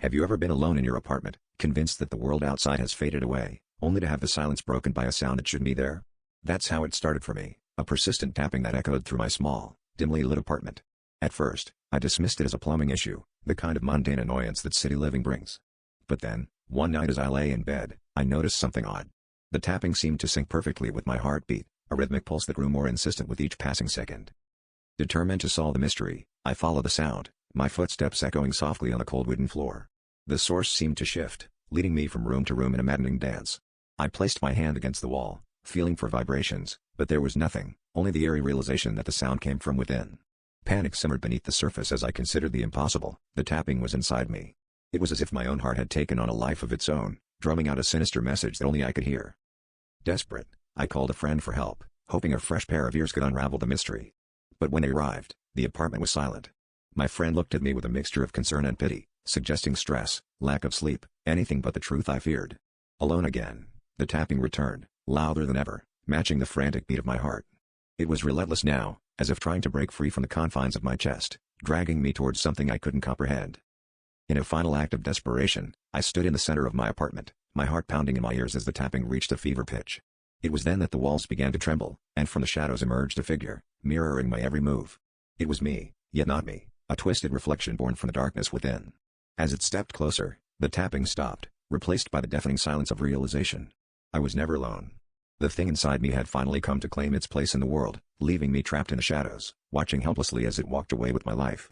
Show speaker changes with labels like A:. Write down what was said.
A: Have you ever been alone in your apartment, convinced that the world outside has faded away, only to have the silence broken by a sound that shouldn't be there? That's how it started for me, a persistent tapping that echoed through my small, dimly lit apartment. At first, I dismissed it as a plumbing issue, the kind of mundane annoyance that city living brings. But then, one night as I lay in bed, I noticed something odd. The tapping seemed to sync perfectly with my heartbeat, a rhythmic pulse that grew more insistent with each passing second. Determined to solve the mystery, I followed the sound, my footsteps echoing softly on the cold wooden floor. The source seemed to shift, leading me from room to room in a maddening dance. I placed my hand against the wall, feeling for vibrations, but there was nothing, only the eerie realization that the sound came from within. Panic simmered beneath the surface as I considered the impossible. The tapping was inside me. It was as if my own heart had taken on a life of its own, drumming out a sinister message that only I could hear. Desperate, I called a friend for help, hoping a fresh pair of ears could unravel the mystery. But when they arrived, the apartment was silent. My friend looked at me with a mixture of concern and pity, suggesting stress, lack of sleep, anything but the truth I feared. Alone again, the tapping returned, louder than ever, matching the frantic beat of my heart. It was relentless now, as if trying to break free from the confines of my chest, dragging me towards something I couldn't comprehend. In a final act of desperation, I stood in the center of my apartment, my heart pounding in my ears as the tapping reached a fever pitch. It was then that the walls began to tremble, and from the shadows emerged a figure, mirroring my every move. It was me, yet not me, a twisted reflection born from the darkness within. As it stepped closer, the tapping stopped, replaced by the deafening silence of realization. I was never alone. The thing inside me had finally come to claim its place in the world, leaving me trapped in the shadows, watching helplessly as it walked away with my life.